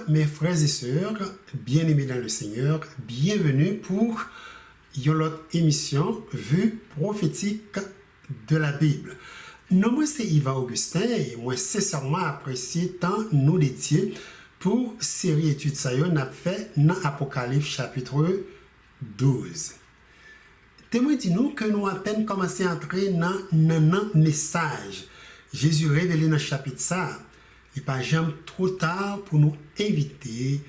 mes frères et sœurs, bien-aimés dans le Seigneur, bienvenue pour une autre émission Vue prophétique de la Bible. Non, moi c'est Yvan Augustin et moi sincèrement apprécié tant nous l'étions pour série études ça y a fait dans Apocalypse chapitre 12. Témoin dit-nous que nous à peine commencé à entrer dans un message. Jésus révélé dans le chapitre ça. Il n'est pas jamais trop tard pour nous inviter,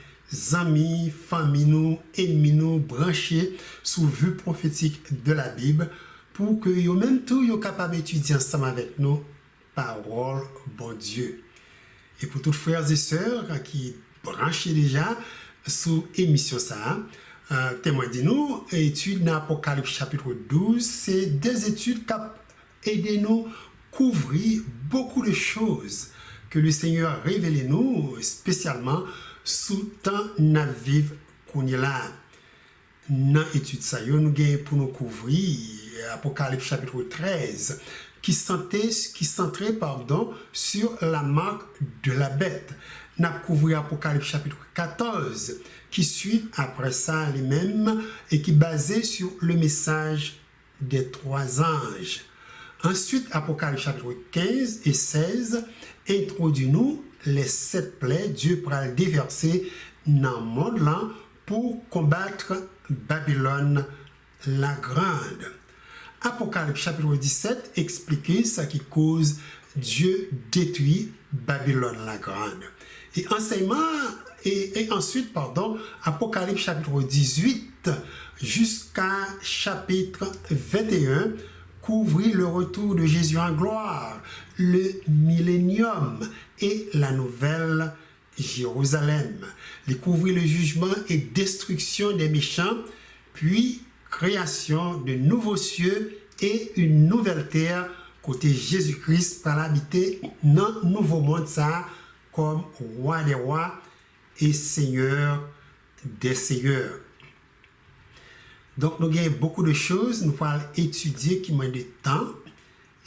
amis, famille, nous, ennemis, nous, brancher sous vue prophétique de la Bible pour que vous même tout vous capable d'étudier ensemble avec nous parole bon Dieu. Et pour tous frères et sœurs qui branchent déjà sous émission ça, témoin de nous, études dans Apocalypse chapitre 12, c'est des études qui aident nous couvrir beaucoup de choses que le Seigneur a révélé nous, spécialement sous temps na vive qu'on est là. Dans l'étude ça, nous avons pour nous couvrir Apocalypse chapitre 13, qui centrait sur la marque de la bête. Nous avons couvert Apocalypse chapitre 14, qui suit après ça les mêmes et qui est basé sur le message des trois anges. Ensuite, Apocalypse chapitre 15 et 16 introduit-nous les 7 plaies Dieu pourra déverser dans le monde là pour combattre Babylone la grande. Apocalypse chapitre 17 explique ce qui cause Dieu détruit Babylone la grande. Et ensuite, Apocalypse chapitre 18 jusqu'à chapitre 21 couvrir le retour de Jésus en gloire, le millénium et la nouvelle Jérusalem. Les couvrir le jugement et destruction des méchants, puis création de nouveaux cieux et une nouvelle terre côté Jésus-Christ pour l'habiter dans le nouveau monde ça comme roi des rois et seigneur des seigneurs. Donc, nous avons beaucoup de choses, nous allons étudier qui manquent de temps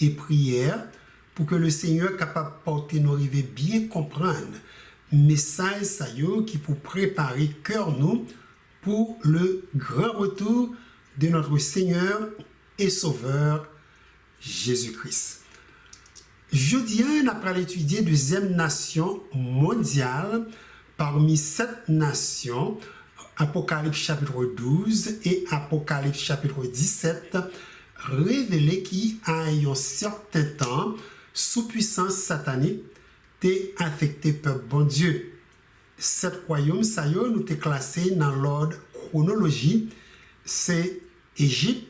et prière pour que le Seigneur soit capable de porter nos rêves bien comprendre le message qui pour préparer cœur nous pour le grand retour de notre Seigneur et Sauveur Jésus-Christ. Jeudi, on a étudié deuxième nation mondiale parmi 7 nations. Apocalypse chapitre 12 et Apocalypse chapitre 17 révélé qui a un certain temps sous puissance satanique t'est affecté par bon Dieu. 7 royaumes ça y est nous t'est classé dans l'ordre chronologie, c'est Égypte,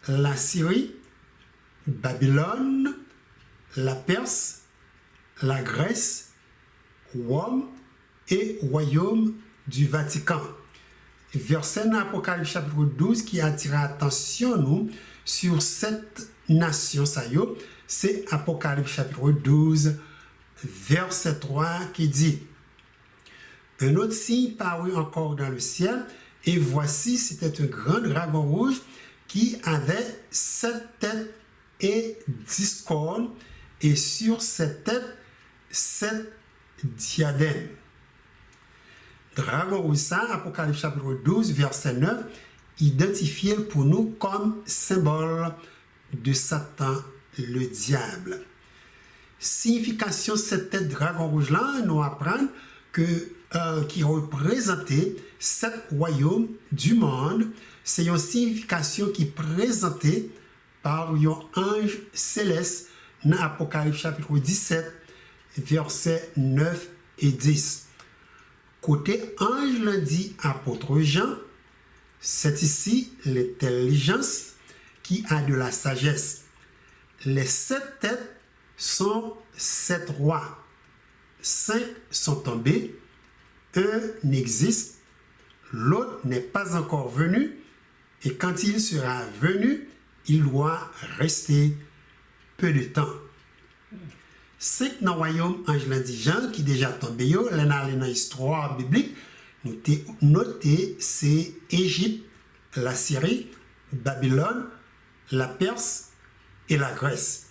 la Syrie, Babylone, la Perse, la Grèce, Rome et royaume du Vatican. Verset dans Apocalypse chapitre 12 qui attire l'attention nous sur cette nation c'est Apocalypse chapitre 12 verset 3 qui dit: un autre signe parut encore dans le ciel et voici c'était un grand dragon rouge qui avait 7 têtes et 10 cornes et sur cette tête 7 diadèmes. Dragon rouge ça, Apocalypse chapitre 12, verset 9, identifié pour nous comme symbole de Satan, le diable. Signification cette tête dragon rouge là, nous apprend que qui représentait 7 royaumes du monde, c'est une signification qui est présentée par un ange céleste dans Apocalypse chapitre 17, verset 9 et 10. Côté ange lundi apôtre Jean, c'est ici l'intelligence qui a de la sagesse. Les 7 têtes sont 7 rois. 5 sont tombés, un n'existe, l'autre n'est pas encore venu, et quand il sera venu, il doit rester peu de temps. 5 dans le royaume ange lundi Jean qui déjà tombé, dans l'histoire biblique, nous noté c'est Égypte, la Syrie, Babylone, la Perse et la Grèce.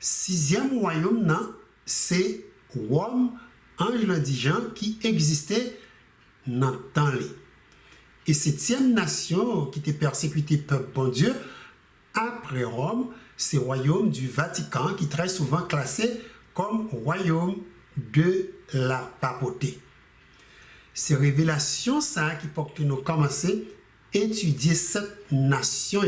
6e royaume, c'est Rome ange l'indigent qui existait dans le temps. Et septième nation qui était persécutée peuple bon Dieu, après Rome, c'est le royaume du Vatican qui est très souvent classé comme royaume de la papauté. Ces révélations, ça qui pour que nous commencer à étudier cette nation,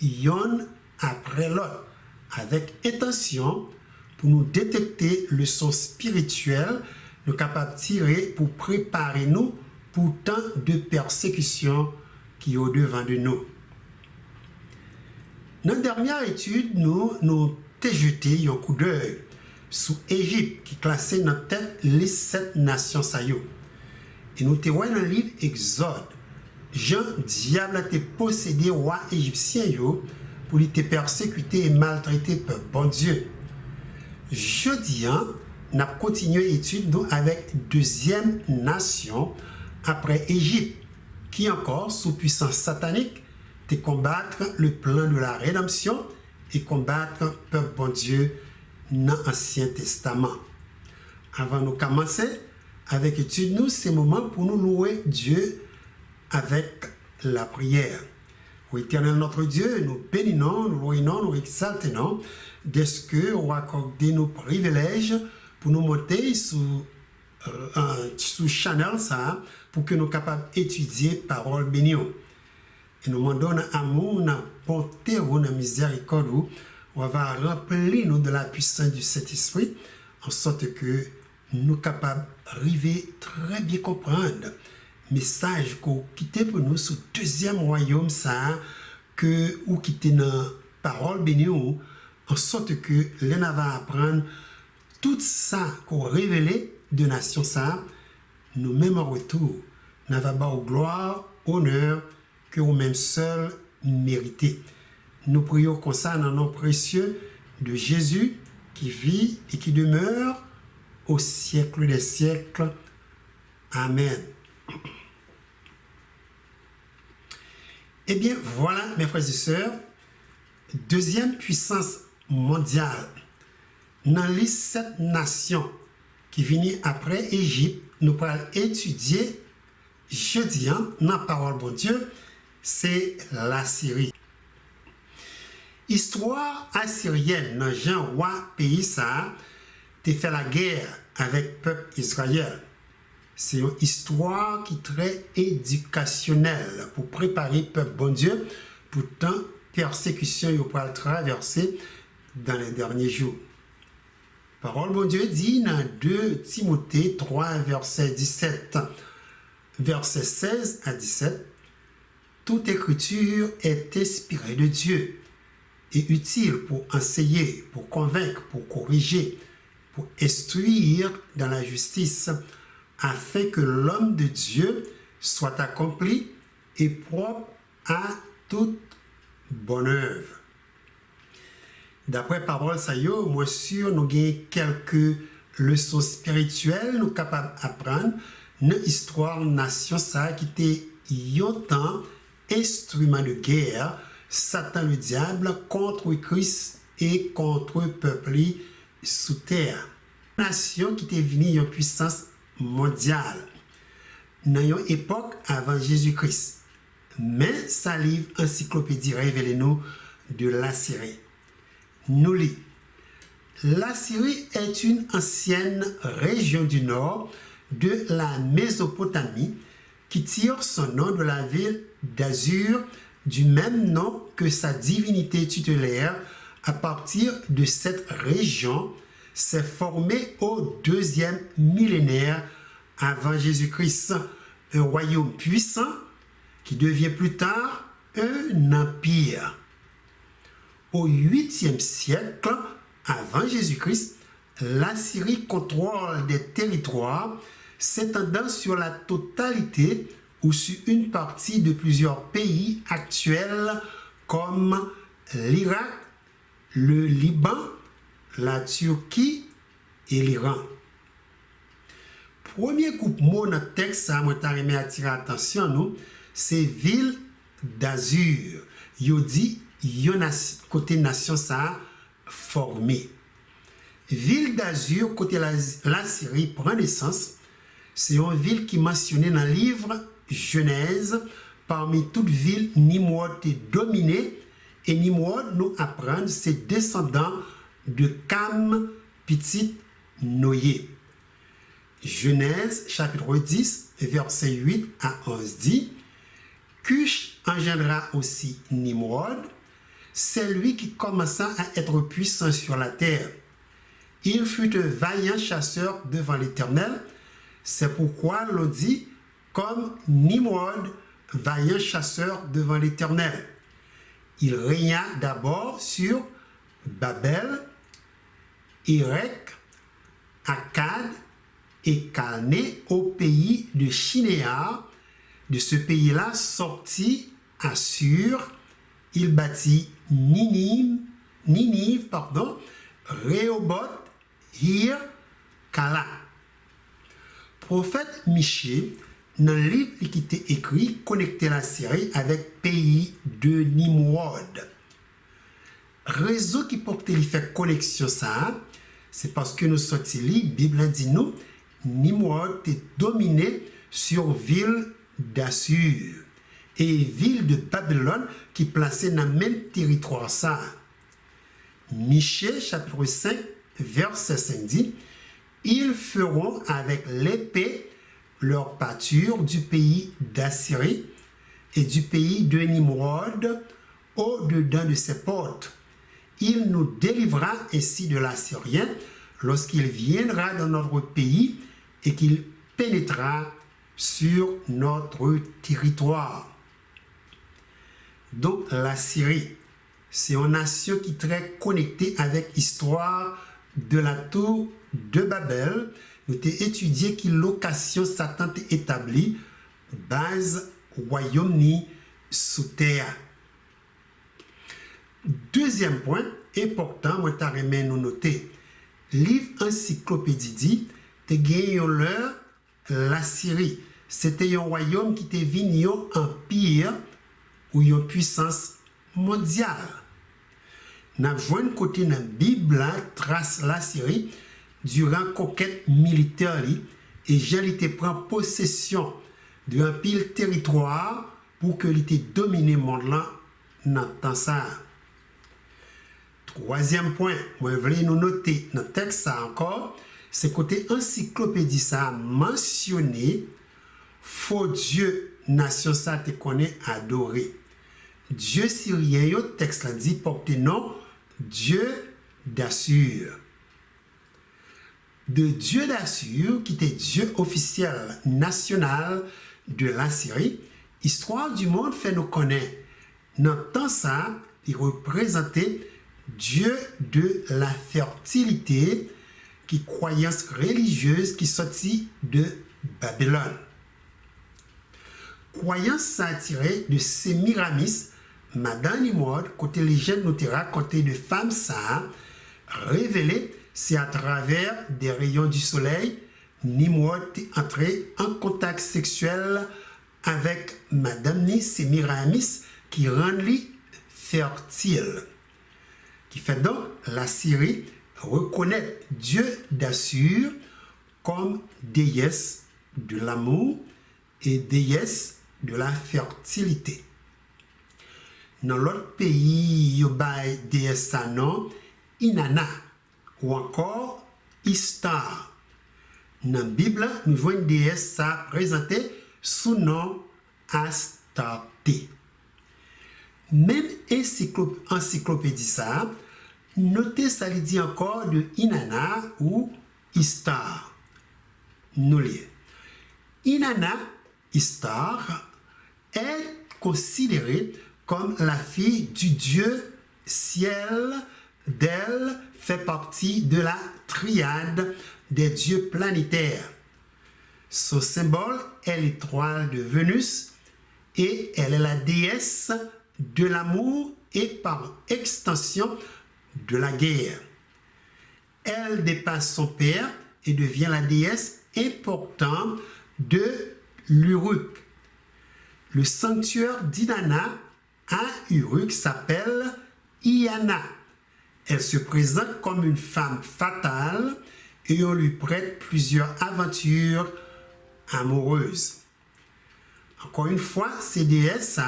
yon après l'autre, avec intention pour nous détecter le son spirituel, nous capables de tirer pour préparer nous pour tant de persécutions qui sont au-devant de nous. Dans la dernière étude, nous avons jeté un coup d'œil sur l'Égypte qui classait dans tête les 7 nations. Et nous avons vu dans le livre Exode, Jean diable a été possédé roi égyptien pour lui persécuter et maltraiter peuple bon Dieu. Jeudi, nous avons continué l'étude avec deuxième nation après Égypte, qui encore sous puissance satanique de combattre le plan de la rédemption et combattre peuple bon Dieu dans l'Ancien Testament. Avant de commencer avec l'étude, c'est le moment pour nous louer Dieu avec la prière. Ô Éternel notre Dieu, nous bénissons, nous louons, nous exaltons de ce que vous accordez nos privilèges pour nous monter sous channel ça pour que nous soyons capables d'étudier parole bénie. Et nous demandons amour, bonté, miséricorde, on va remplir nous de la puissance du Saint-Esprit en sorte que nous sommes capables d'arriver très bien comprendre message qu'on quitte pour nous sur deuxième royaume ça que ou quitter dans parole bénie en sorte que l'on va apprendre tout ça qu'on révélé de nation ça nous même en retour nous va pas gloire honneur que vous même seul méritez. Nous prions comme ça dans le nom précieux de Jésus qui vit et qui demeure au siècle des siècles. Amen. Eh bien, voilà, mes frères et sœurs, deuxième puissance mondiale. Dans les 7 nations qui viennent après Égypte, nous allons étudier jeudi, dans la parole de Dieu, c'est la Syrie. Histoire assyrienne, dans Jean roi pays ça, a fait la guerre avec le peuple Israël. C'est une histoire qui est très éducationnelle pour préparer le peuple bon Dieu pour tant persécution qu'il pourra traverser dans les derniers jours. Parole bon Dieu dit dans 2 Timothée 3, verset 17, verset 16 à 17, toute écriture est inspirée de Dieu et utile pour enseigner, pour convaincre, pour corriger, pour instruire dans la justice, afin que l'homme de Dieu soit accompli et propre à toute bonne œuvre. D'après parole ça y est, moi sûr nous avons quelques leçons spirituelles nous capables d'apprendre dans l'histoire nation ça qui était longtemps instrument de guerre Satan le diable contre Christ et contre le peuple sous terre. Nation qui était venue en puissance mondiale dans une époque avant Jésus-Christ. Mais sa livre encyclopédie révèle nous de l'Assyrie. Nous lit. L'Assyrie est une ancienne région du nord de la Mésopotamie qui tire son nom de la ville d'Azur du même nom que sa divinité tutélaire. À partir de cette région, s'est formé au 2e millénaire avant Jésus-Christ, un royaume puissant qui devient plus tard un empire. Au 8e siècle avant Jésus-Christ, l'Assyrie contrôle des territoires s'étendant sur la totalité ou sur une partie de plusieurs pays actuels comme l'Irak, le Liban, la Turquie et l'Iran. Premier groupe mot dans le texte, ça m'a attiré l'attention, nous, c'est ville d'Azur. Yo dit, yon côté nation ça formé. Ville d'Azur, côté la Syrie, prend naissance. C'est une ville qui est mentionnée dans le livre Genèse. Parmi toutes villes, Nimrod est dominé. Et Nimrod nous apprend ses descendants de Cam, petit Noé. Genèse, chapitre 10, versets 8 à 11 dit Cush engendra aussi Nimrod. C'est lui qui commença à être puissant sur la terre. Il fut un vaillant chasseur devant l'Éternel. C'est pourquoi l'on dit comme Nimrod, vaillant chasseur devant l'Éternel. Il régna d'abord sur Babel, Érec, Akkad et Calné au pays de Shinéar. De ce pays-là sortit Assur. Il bâtit Ninive, Rehoboth, Hir, Kala. Prophète Michée, dans le livre qui était écrit, connectait la Syrie avec pays de Nimrod. Réseau qui porte les fait connexion ça, c'est parce que nous sortis la Bible dit nous, Nimrod est dominé sur ville d'Assur et ville de Babylone qui plaçait dans le même territoire ça. Michée, chapitre 5, verset 5 dit Ils feront avec l'épée leur pâture du pays d'Assyrie et du pays de Nimrod au-dedans de ses portes. Il nous délivrera ainsi de l'Assyrien lorsqu'il viendra dans notre pays et qu'il pénétrera sur notre territoire. Donc la Syrie, c'est une nation qui est très connectée avec l'histoire de la tour de Babel. Nous avons étudié qui location Satan est établie, base royaume sous terre. Deuxième point important, moi t'as remis nous noter. Livre encyclopédie dit, te gagné l'heure la Syrie. C'était un royaume qui était venu un empire ou une puissance mondiale. Nous avons côté dans la Bible trace la Syrie durant la conquête militaire et Jésus prend possession d'un pile territoire pour que l'était dominé le monde là dans temps ça. Troisième point, moi je voulais nous noter dans le texte ça encore, c'est côté encyclopédie ça a mentionné faux Dieu nation ça te connaît adoré. Dieu syrien yo texte là dit porte nom Dieu d'Assur. De Dieu d'Assur, qui était Dieu officiel national de la Syrie, histoire du monde fait nous connaître. Dans le temps ça, il représentait Dieu de la fertilité, qui croyance religieuse qui sortit de Babylone. Croyance ça tirée de Sémiramis, Madame Nimrod, côté les jeunes nous te raconté de femmes ça, révélé, c'est à travers des rayons du soleil, Nimrod est entré en contact sexuel avec Madame Sémiramis qui rend lui fertile. Qui fait donc la Syrie reconnaître Dieu d'Assur comme déesse de l'amour et déesse de la fertilité. Dans l'autre pays, il y a une déesse à nom Inanna ou encore Istar. Dans la Bible, nous voyons une déesse présentée sous nom Astarté. Même encyclopédie ça, notez ça dit encore de Inanna ou Istar. Nous lisons. Inanna, Istar, est considérée comme la fille du dieu ciel. D'elle fait partie de la triade des dieux planétaires. Son symbole est l'étoile de Vénus et elle est la déesse de l'amour et par extension de la guerre. Elle dépasse son père et devient la déesse importante de l'Uruk. Le sanctuaire d'Inanna à Uruk s'appelle Iana. Elle se présente comme une femme fatale et on lui prête plusieurs aventures amoureuses. Encore une fois, ces déesses,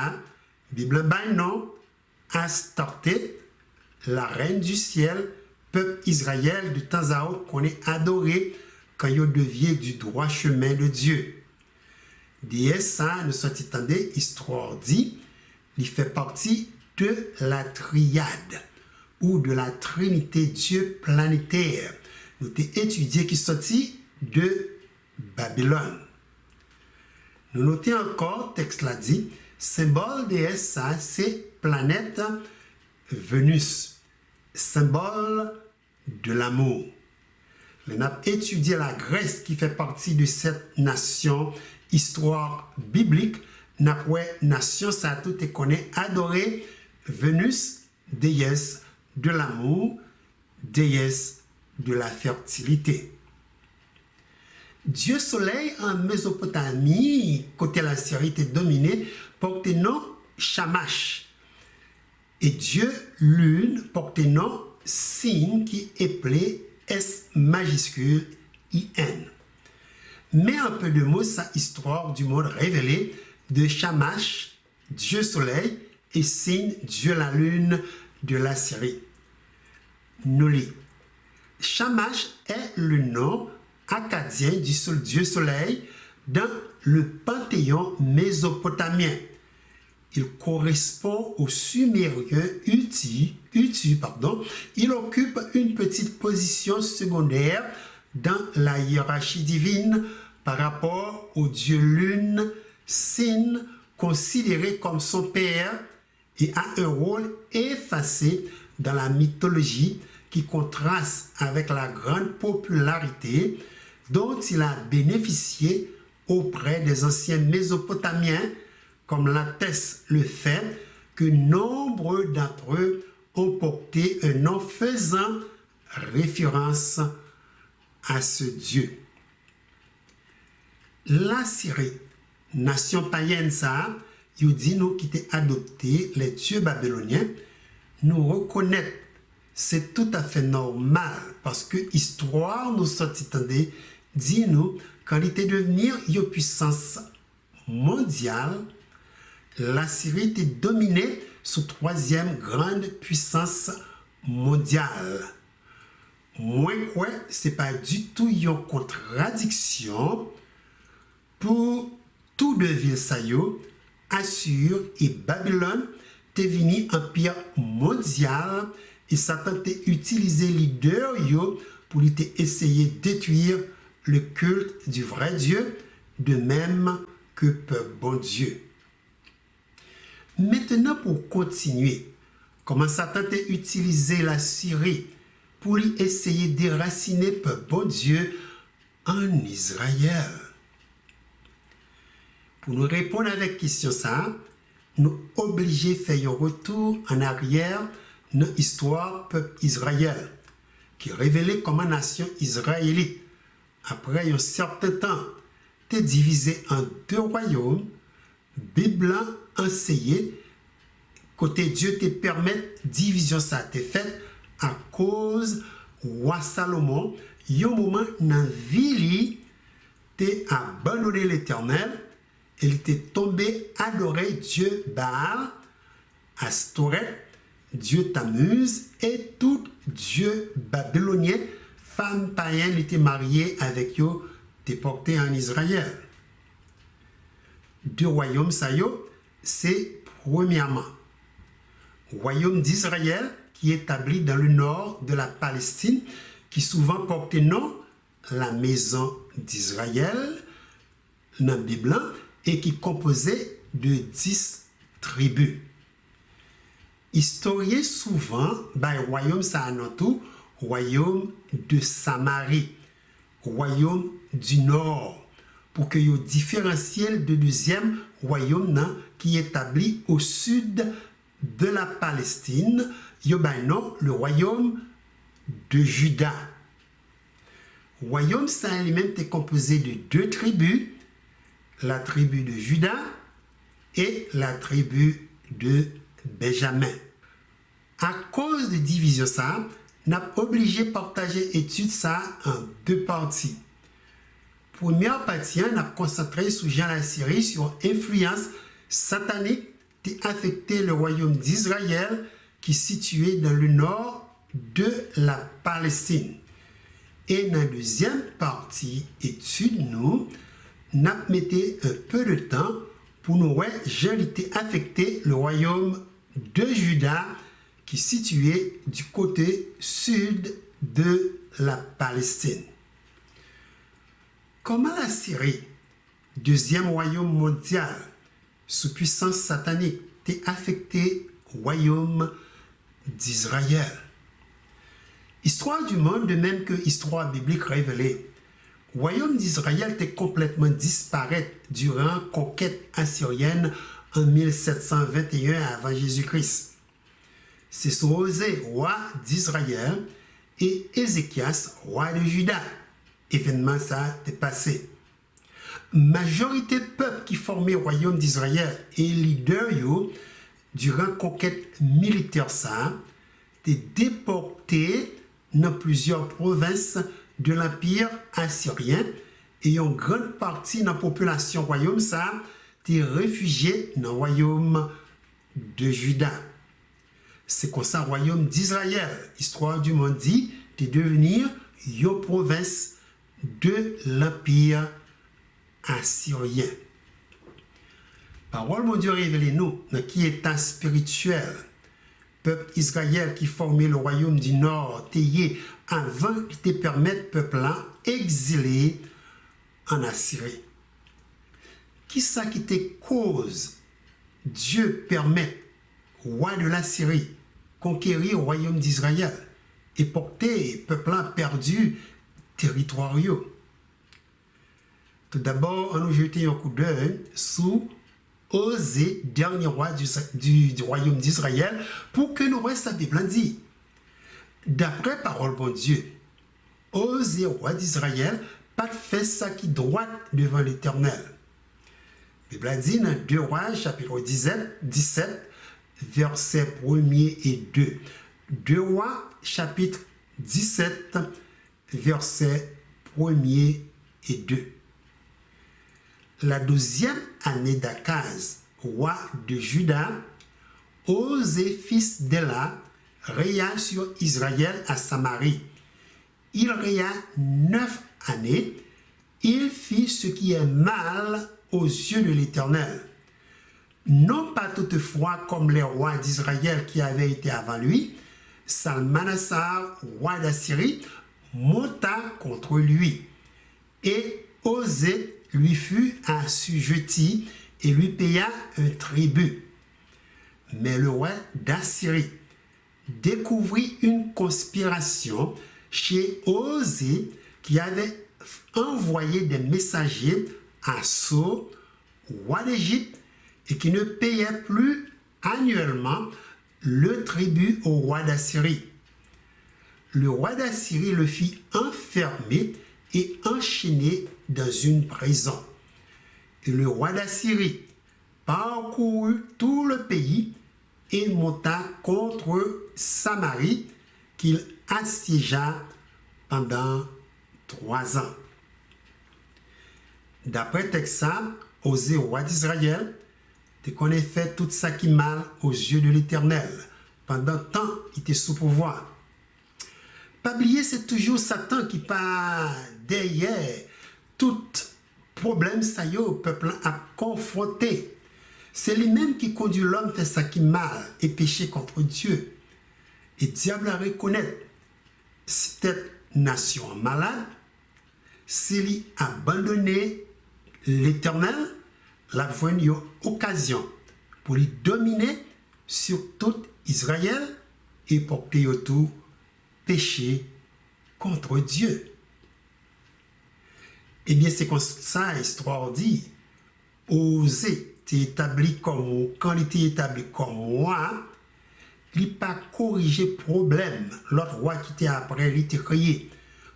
Bible by nom, Astarté, la reine du ciel, peuple Israël de temps à autre qu'on est adoré quand il devient du droit chemin de Dieu. Déesse, nous sommes entendus, histoire dit, il fait partie de la triade ou de la trinité Dieu planétaire. Nous avons étudié qui sortit de Babylone. Nous notons encore, texte l'a dit, symbole déesse, c'est planète Vénus, symbole de l'amour. Nous avons étudié la Grèce qui fait partie de cette nation, histoire biblique. Nous avons nation, ça tout est connaît, adoré Vénus, déesse de l'amour, déesse de la fertilité. Dieu soleil en Mésopotamie, côté la Syrie était dominé, portait nom Shamash. Et Dieu lune portait nom Sin qui est appelé S majuscule IN. Mais un peu de mots, sa histoire du monde révélé de Shamash, Dieu soleil, et Sin, Dieu la lune de la Syrie. Nous lisons. Shamash est le nom acadien du Dieu soleil dans le panthéon mésopotamien. Il correspond au sumérien Utu. Il occupe une petite position secondaire dans la hiérarchie divine par rapport au dieu lune Sin, considéré comme son père, et a un rôle effacé dans la mythologie qui contraste avec la grande popularité dont il a bénéficié auprès des anciens Mésopotamiens, comme l'atteste le fait que nombreux d'entre eux ont porté un nom faisant référence à ce Dieu. La Syrie, nation païenne, ça, il dit nous qui t'ai adopté les dieux babyloniens, nous reconnaître, c'est tout à fait normal parce que l'histoire nous sortit dit nous quand il était devenir une puissance mondiale, la Syrie était dominée sous troisième grande puissance mondiale. Moi, quoi, c'est pas du tout une contradiction pour tous deux villes saillots, Assur et Babylone, t'es venu empire mondial et Satan t'a utilisé leader pour essayer de détruire le culte du vrai Dieu, de même que peuple bon Dieu. Maintenant, pour continuer, comment Satan t'a utilisé la Syrie pour lui essayer de déraciner peuple bon Dieu en Israël. Pour nous répondre avec question ça, nous obligés de faire un retour en arrière dans l'histoire peuple Israël, qui révélait comme nation israélite. Après un certain temps, t'es divisé en deux royaumes, Bible enseignée, côté Dieu te permet division ça t'est faite à cause roi Salomon, un moment dans vie t'es abandonné l'Éternel, il t'est tombé adorer Dieu Baal, Astoret, Dieu Tammuz et tout Dieu babylonien, femme païenne était mariée avec eux, t'es porté en Israël. Deux royaumes ça c'est premièrement royaume d'Israël qui est établi dans le nord de la Palestine, qui souvent porte nom la maison d'Israël dans la Bible et qui est composé de 10 tribus. Historié souvent par royaume Saanotou, royaume de Samarie, royaume du nord, pour que vous différenciez le deuxième royaume qui est établi au sud de la Palestine, le royaume de Juda. Le royaume ça lui-même est composé de deux tribus, la tribu de Juda et la tribu de Benjamin. À cause de division ça, n'a obligé de partager étude ça en deux parties. Première partie, on a concentré sur Jean la Syrie, sur influence satanique qui affectait le royaume d'Israël qui est situé dans le nord de la Palestine. Et dans la deuxième partie étude, nous mettons un peu de temps pour nous voir Jean était affecté le royaume de Juda qui est situé du côté sud de la Palestine. Comment la Syrie, deuxième royaume mondial, sous puissance satanique, est affecté au royaume d'Israël? Histoire du monde, de même que histoire biblique révélée, le royaume d'Israël était complètement disparu durant la conquête assyrienne en 1721 avant Jésus-Christ. C'est sous Osée, roi d'Israël, et Ézéchias, roi de Juda. Événement ça est passé. Majorité peuple qui formait le royaume d'Israël et leader durant la conquête militaire ça, étaient déportés dans plusieurs provinces de l'Empire assyrien et une grande partie de la population royaume ça étaient réfugiés dans le royaume de Juda. C'est comme ça le royaume d'Israël, histoire du monde dit, de devenir une province de l'Empire assyrien. Parole mon Dieu révélée nous dans qui état spirituel peuple Israël qui formait le royaume du Nord tayé avant qu'il te permette peuple là exilé en Assyrie. Qui ça qui te cause Dieu permet roi de la Syrie conquérir le royaume d'Israël et porter peuple là perdu territoriaux. Tout d'abord, on nous jeter un coup d'œil sous Osée, dernier roi du royaume d'Israël, pour que nous voyons sa Bible dit. D'après parole bon Dieu, Osée, roi d'Israël, pas fait ça qui droit devant l'Éternel. La Bible dit dans 2 Rois, chapitre 17, versets 1er et 2. 2 Rois, chapitre 17, versets 1er et 2. La 12e année d'Akaz, roi de Juda, Osée, fils d'Éla, réa sur Israël à Samarie. Il réa 9 années. Il fit ce qui est mal aux yeux de l'Éternel. Non pas toutefois comme les rois d'Israël qui avaient été avant lui, Salmanassar, roi d'Assyrie, monta contre lui. Et Osée lui fut assujetti et lui paya un tribut. Mais le roi d'Assyrie découvrit une conspiration chez Osée qui avait envoyé des messagers à So, roi d'Égypte, et qui ne payait plus annuellement le tribut au roi d'Assyrie. Le roi d'Assyrie le fit enfermer et enchaîné dans une prison. Et le roi d'Assyrie parcourut tout le pays et monta contre Samarie qu'il assiégea pendant 3 ans. D'après Texas, Osée, roi d'Israël, te connaît fait tout ça qui mal aux yeux de l'Éternel. Pendant tant, il était sous pouvoir. Pas oublier, c'est toujours Satan qui part derrière tout problème ça y est au peuple à confronter. C'est lui-même qui conduit l'homme faire ça qui mal et pécher contre Dieu. Et diable à reconnaître cette nation malade, s'il lui abandonné l'Éternel, la voie une occasion pour lui dominer sur tout Israël et porter autour péché contre Dieu. Eh bien, c'est comme ça, l'histoire dit, Osée t'est établi comme, quand il était établi comme moi, il n'a pas corrigé problème. L'autre roi qui était après, il était créé.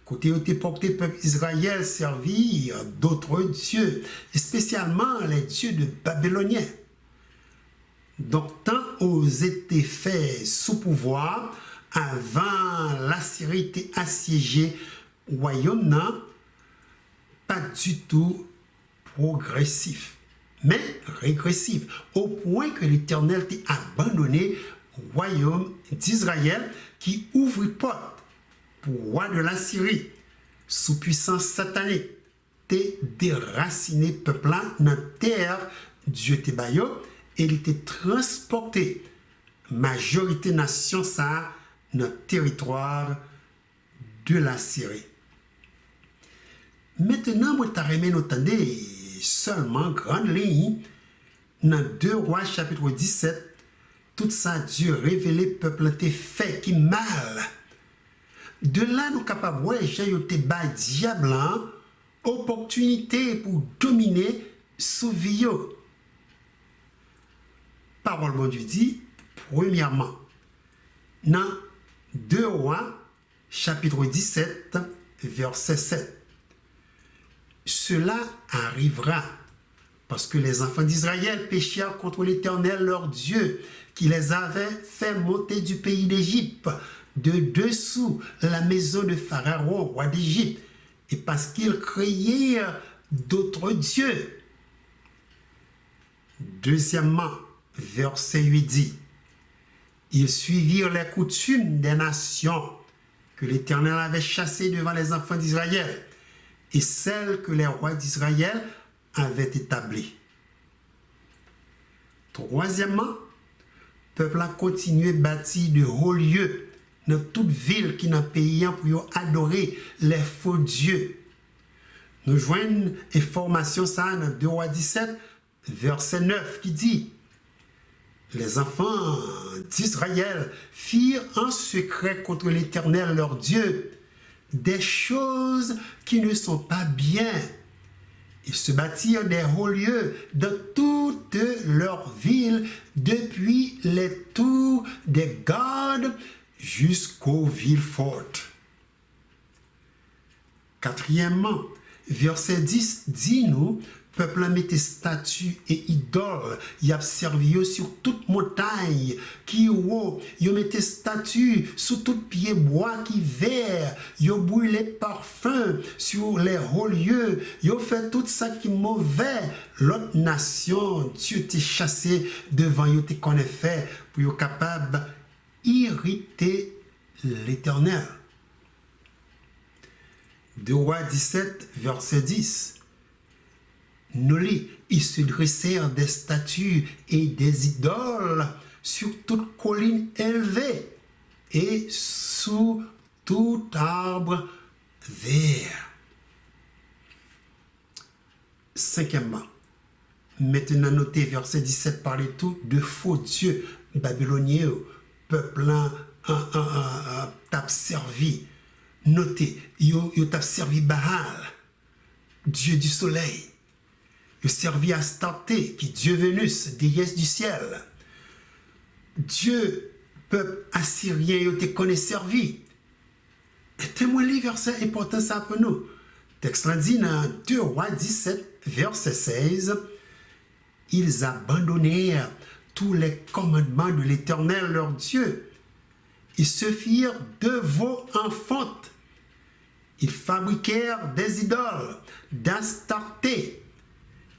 Côté où était porté peuple Israël servir d'autres dieux, et spécialement les dieux de Babyloniens. Donc, tant aux été faits sous pouvoir, avant l'Assyrie était assiégée, royaume n'a pas du tout progressif, mais régressif, au point que l'Éternel t'a abandonné au royaume d'Israël qui ouvrit porte pour roi de l'Assyrie, sous puissance satanique, t'es déraciné peuple dans terre Dieu te bayo, et il était transporté majorité nation ça dans le territoire de la Syrie. Maintenant, moi t'arrête n'entendez seulement grande ligne dans 2 Rois chapitre 17, tout ça Dieu révélé peuple te fait qui mal. De là nous capable ouais j'ai te ba diable opportunité pour dominer sous vie. Parole bon Dieu dit premièrement dans 2 Rois chapitre 17 verset 7. Cela arrivera parce que les enfants d'Israël péchèrent contre l'Éternel leur Dieu qui les avait fait monter du pays d'Égypte de dessous la maison de Pharaon, roi d'Égypte, et parce qu'ils créèrent d'autres dieux. Deuxièmement, verset 8 dit, ils suivirent les coutumes des nations que l'Éternel avait chassées devant les enfants d'Israël et celles que les rois d'Israël avaient établies. Troisièmement, le peuple a continué à bâtir de hauts lieux dans toute ville qui n'a payé pour adorer les faux dieux. Nous joignons information ça dans 2 Rois 17, verset 9 qui dit les enfants d'Israël firent en secret contre l'Éternel leur Dieu des choses qui ne sont pas bien. Ils se bâtirent des hauts lieux dans toutes leurs villes, depuis les tours des gardes jusqu'aux villes fortes. Quatrièmement, verset 10 dit-nous, peuple mettait statues et idoles, y a servi sur toute montagne qui haut, y mettait statues sur tout pied bois qui vert, y brûlé parfum sur les hauts lieux, y fait tout ça qui mauvais. L'autre nation, Dieu t'es chassé devant y te connaît fait pour y capable irriter l'Éternel. 2 Rois 17 verset 10. Nous lit, ils se dressèrent des statues et des idoles sur toute colline élevée et sous tout arbre vert. Cinquièmement, maintenant notez verset 17 parlait tout de faux dieux babyloniens, peuple t'a servi. Notez, yo t'a servi Baal, dieu du soleil. Yo servi Astarté, qui Dieu Vénus, déesse du ciel. Dieu, peuple assyrien, yo te connaît servi. Et témoin les versets importants ça pour nous. Texte dit dans 2 Rois 17, verset 16, ils abandonnèrent tous les commandements de l'Éternel leur Dieu. Ils se firent de veaux enfantes. Ils fabriquèrent des idoles d'Astarté.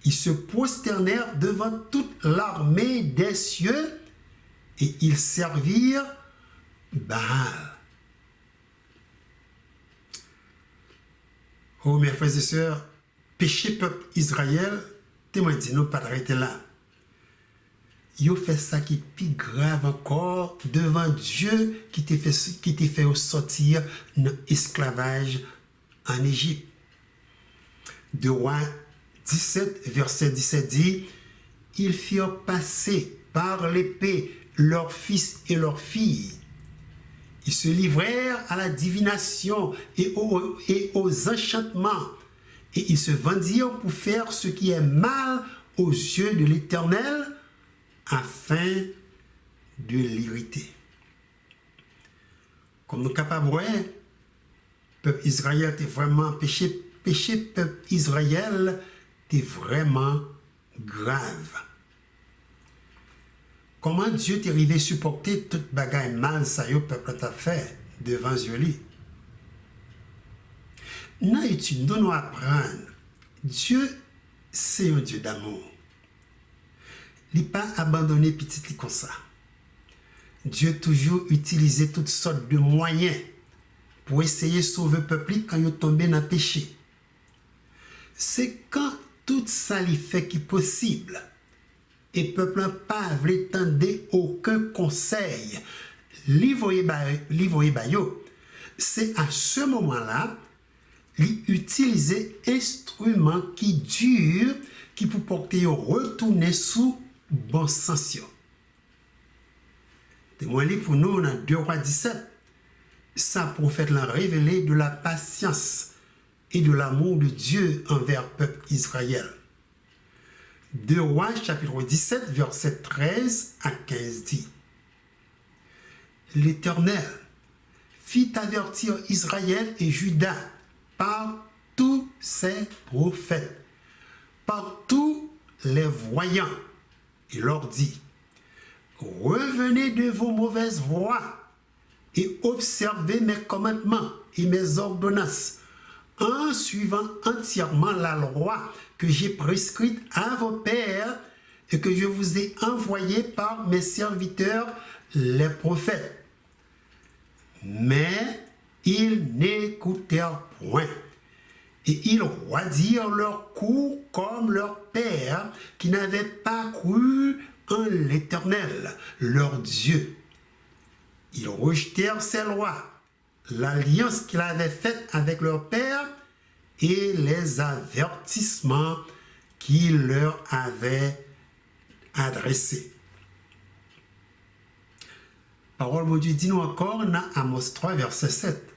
Ils se prosternèrent devant toute l'armée des cieux et ils servirent Baal. Oh mes frères et sœurs, péché peuple Israël, témoin dit nous pas arrêter là. Yo fait ça qui est plus grave encore devant Dieu qui t'a fait sortir dans l'esclavage en Égypte. 2 Rois 17, verset 17 dit, ils firent passer par l'épée leurs fils et leurs filles. Ils se livrèrent à la divination et aux enchantements, et ils se vendirent pour faire ce qui est mal aux yeux de l'Éternel, afin de l'irriter. Comme nous sommes capables de voir, peuple Israël était vraiment péché, peuple Israël était vraiment grave. comment Dieu t'est arrivé supporter toute bagaille mal ça yo peuple t'a fait devant Dieu. Dans l'étude, nous apprenons, Dieu, c'est un Dieu d'amour. Il n'a pas abandonné petit comme ça. Dieu toujours utilisé toutes sortes de moyens pour essayer de sauver le peuple quand il est tombé dans le péché. C'est quand tout ça lui fait qui est possible et le peuple n'a pas voulu tendre aucun conseil. C'est à ce moment-là il utilisait instrument qui dure qui pour porter retourner sous bon sens. Témoin pour nous dans 2 Rois 17. Ça prophète l'a révélé de la patience et de l'amour de Dieu envers le peuple Israël. 2 Rois chapitre 17 verset 13 à 15 dit: L'Éternel fit avertir Israël et Juda par tous ses prophètes, par tous les voyants. Il leur dit: revenez de vos mauvaises voies et observez mes commandements et mes ordonnances en suivant entièrement la loi que j'ai prescrite à vos pères et que je vous ai envoyée par mes serviteurs les prophètes. Mais ils n'écoutèrent point. Et ils roidirent leur cou comme leur père, qui n'avaient pas cru en l'Éternel, leur Dieu. Ils rejetèrent ses lois, l'alliance qu'il avait faite avec leur père et les avertissements qu'il leur avait adressés. Parole de Dieu dit nous encore dans Amos 3, verset 7.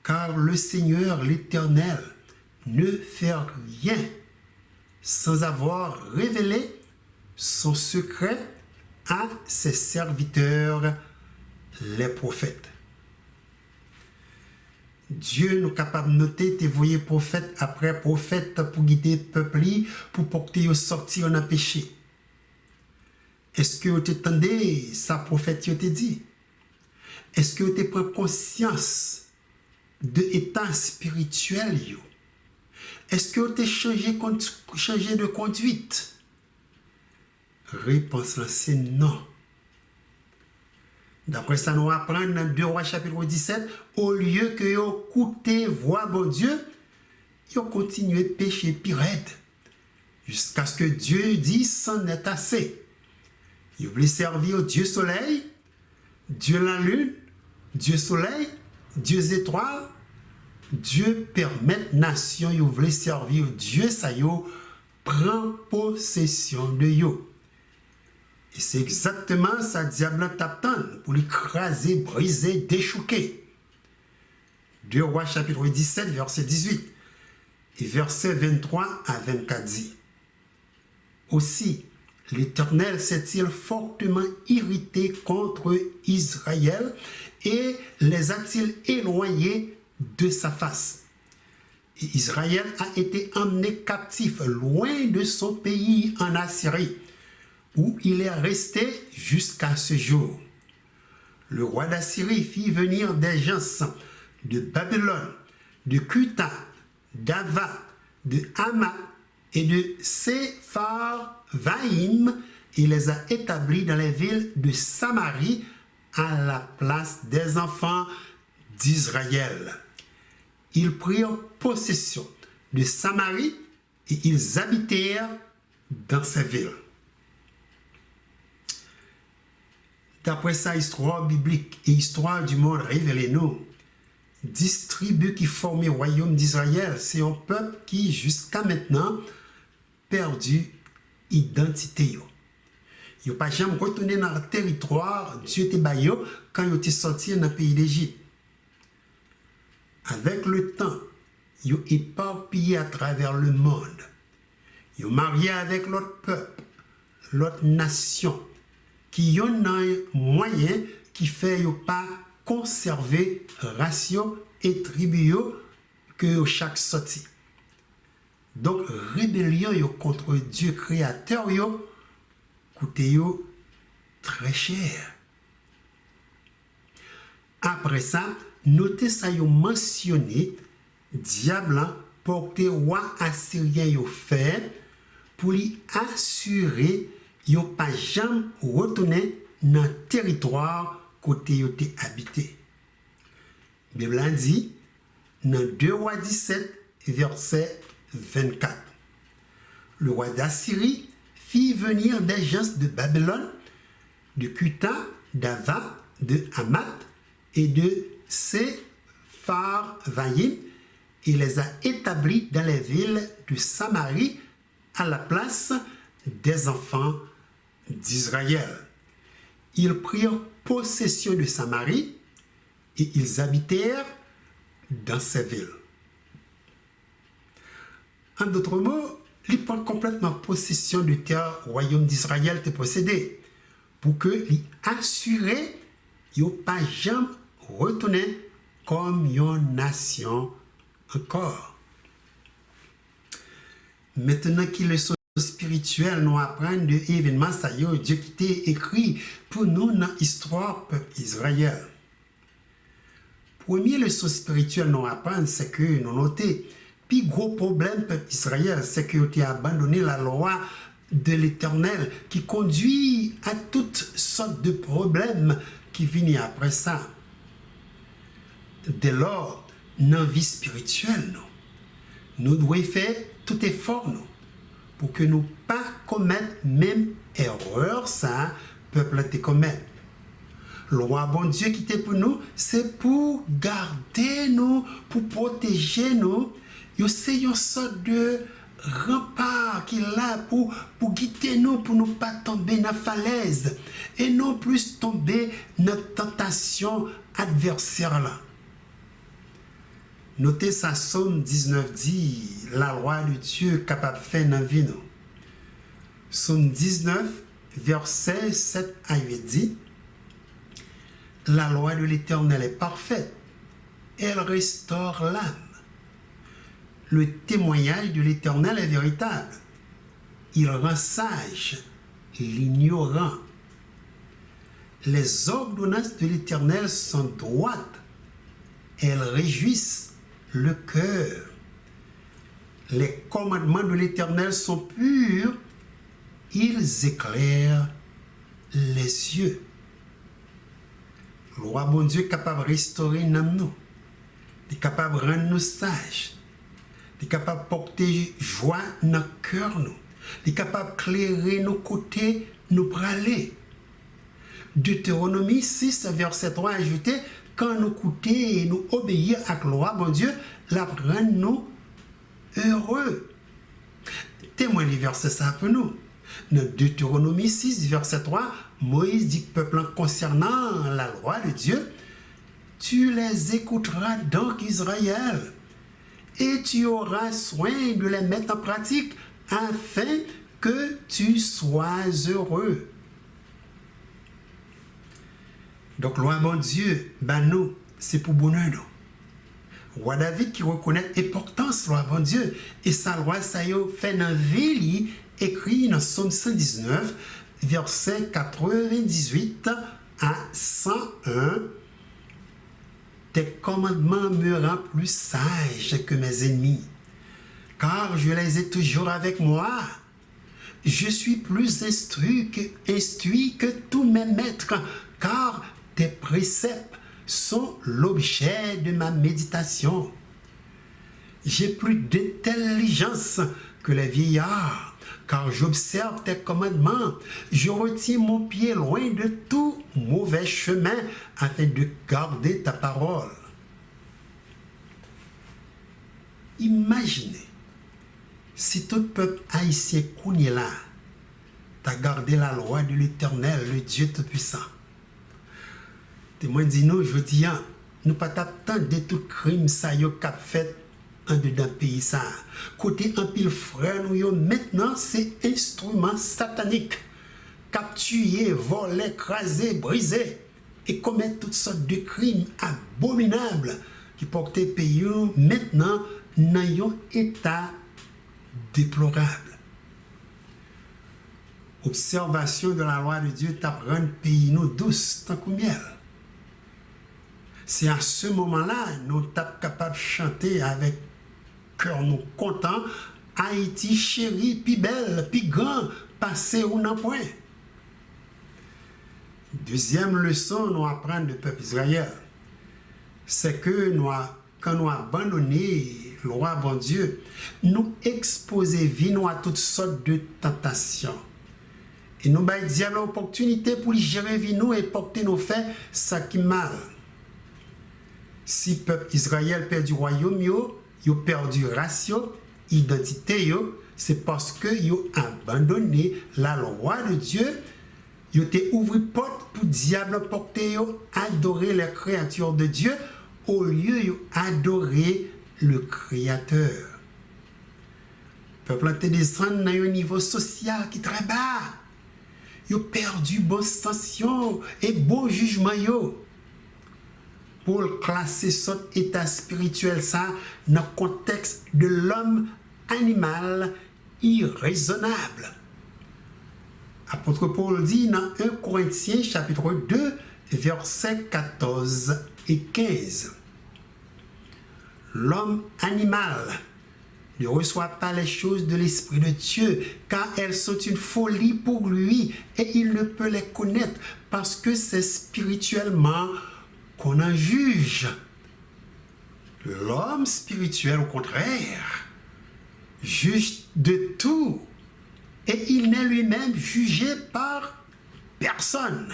Car le Seigneur, l'Éternel, ne fait rien sans avoir révélé son secret à ses serviteurs, les prophètes. Dieu nous est capable de noter, de voyer prophète après prophète pour guider le peuple, pour porter au sortir dans le péché. Est-ce que vous entendez sa prophète qui te dit? Est-ce que vous prenez conscience de l'état spirituel? Est-ce que vous avez changé de conduite? Réponse là, c'est non. D'après ça, nous apprenons dans 2 Rois chapitre 17, au lieu que vous écoutez voix bon Dieu, vous continuez de pécher pire jusqu'à ce que Dieu dise c'en est assez. Vous voulez servir Dieu soleil, Dieu la lune, Dieu soleil, Dieu étoile, Dieu permet nation, vous voulez servir Dieu, ça yo prend possession de yo. Et c'est exactement ça diable t'attend pour l'écraser, briser, déchouquer. 2 Rois chapitre 17 verset 18 et verset 23 à 24 dit: Aussi l'Éternel s'est-il fortement irrité contre Israël et les a-t-il éloignés de sa face. Et Israël a été emmené captif loin de son pays en Assyrie, où il est resté jusqu'à ce jour. Le roi d'Assyrie fit venir des gens de Babylone, de Cuta, d'Ava, de Hama et de Sepharvaïm. Il les a établis dans les villes de Samarie à la place des enfants d'Israël. Ils prirent possession de Samarie et ils habitèrent dans ces villes. D'après sa histoire biblique et histoire du monde révélée nous, 10 tribus qui formaient le royaume d'Israël, c'est un peuple qui jusqu'à maintenant perdu identité. Ils n'ont pas jamais retourné dans le territoire Dieu te baillé quand ils étaient sortis dans le pays d'Égypte. Avec le temps, ils ont éparpillé à travers le monde. Ils ont marié avec l'autre peuple, l'autre nation, qui ont un moyen qui fait qu'ils pas conserver ratio et tribu que chaque sortie. Donc, rébellion contre Dieu créateur, coûté très cher. Après ça, notez ça, yo mentionné, diable porté roi assyrien yo fait pour lui assurer yo pas jamais retourner dans le territoire côté yo te habité. Bible dit dans 2 Rois 17 verset 24. Le roi d'Assyrie fit venir des gens de Babylone, de Cuta, d'Ava, de Hamath et de Sepharvaïm et les a établis dans les villes de Samarie à la place des enfants d'Israël. Ils prirent possession de Samarie et ils habitèrent dans ces villes. En d'autres mots, ils prennent complètement possession du terre royaume d'Israël te possédé pour que les assurer yo pas jamais retourner comme une nation encore. Maintenant qu'il est spirituel, nous apprenons de événements ça y est, Dieu qui t'a écrit pour nous dans l'histoire peuple Israël. Premier leçon spirituelle nous apprend, c'est que nous notons, puis gros problème peuple Israël, c'est que tu as abandonné la loi de l'Éternel qui conduit à toutes sortes de problèmes qui viennent après ça. Dès lors, dans la vie spirituelle, nous devons faire tout effort pour que nous ne pas commettre même erreur ça peuple te commettre. Le roi bon Dieu qui était pour nous, c'est pour garder nous, pour protéger nous. C'est une sorte de rempart qu'il a pour guider nous, pour ne pas tomber dans la falaise et non plus tomber dans la tentation adversaire là. Notez ça, Somme 19 dit, la loi de Dieu capable de faire dans la vie. Somme 19, verset 7 à 8 dit, la loi de l'Éternel est parfaite, elle restaure l'âme. Le témoignage de l'Éternel est véritable, il rend sage l'ignorant. Les ordonnances de l'Éternel sont droites, elles réjouissent le cœur. Les commandements de l'Éternel sont purs, ils éclairent les yeux. Le roi bon Dieu est capable de restaurer nous, il est capable de rendre nous sages, il est capable de porter joie dans notre cœur, il est capable de clairer nos côtés, nous braler. Deutéronomie 6, verset 3 ajouté, quand nous écoutons et nous obéissons à la loi, bon Dieu, la rend nous heureux. Témoin du verset ça pour nous. Dans Deutéronomie 6, verset 3, Moïse dit peuple concernant la loi de Dieu, tu les écouteras donc Israël, et tu auras soin de les mettre en pratique afin que tu sois heureux. Donc, loi bon Dieu, ben nous, c'est pour bonheur nous. Roi David qui reconnaît l'importance de la loi bon Dieu, et sa loi, ça y est, fait dans la vie, écrit dans Somme 119, verset 98 à 101. Tes commandements me rendent plus sage que mes ennemis, car je les ai toujours avec moi. Je suis plus instruit que tous mes maîtres, car tes préceptes sont l'objet de ma méditation. J'ai plus d'intelligence que les vieillards, car j'observe tes commandements. Je retiens mon pied loin de tout mauvais chemin afin de garder ta parole. Imaginez si tout peuple haïtien connaît là, t'as gardé la loi de l'Éternel, le Dieu Tout-Puissant. Témoin dit nous, je dis, nous pas t'attendre de tout crime ça yo cap fait en dedans pays ça. Côté un pile frère nous yo maintenant c'est instrument satanique. Capturer, voler, écraser, briser et commettre toutes sortes de crimes abominables qui portent pays maintenant dans un état déplorable. Observation de la loi de Dieu t'apprend pays nous douce tant que miel. C'est à ce moment-là nous sommes capables de chanter avec cœur nous content. Haïti chérie, puis belle, puis grand, passé ou non point. Deuxième leçon nous apprendre du peuple Israël, c'est que quand nous abandonnons le roi bon Dieu, nous exposer vie nous à toutes sortes de tentations. Et nous avons diable l'opportunité pour gérer vie nous et porter nos faits, ça qui mal. Si le peuple Israël perd du royaume, il a perdu race, identité, c'est parce que il a abandonné la loi de Dieu. Il a ouvert porte pour le diable porter, adorer les créatures de Dieu au lieu d'adorer le Créateur. Le peuple a descendu dans un niveau social qui est très bas. Il a perdu bon sens et bon jugement. Pour classer cet état spirituel ça dans le contexte de l'homme animal irraisonnable. Apôtre Paul dit dans 1 Corinthiens chapitre 2 versets 14 et 15. L'homme animal ne reçoit pas les choses de l'Esprit de Dieu, car elles sont une folie pour lui et il ne peut les connaître parce que c'est spirituellement qu'on en juge. L'homme spirituel, au contraire, juge de tout et il n'est lui-même jugé par personne.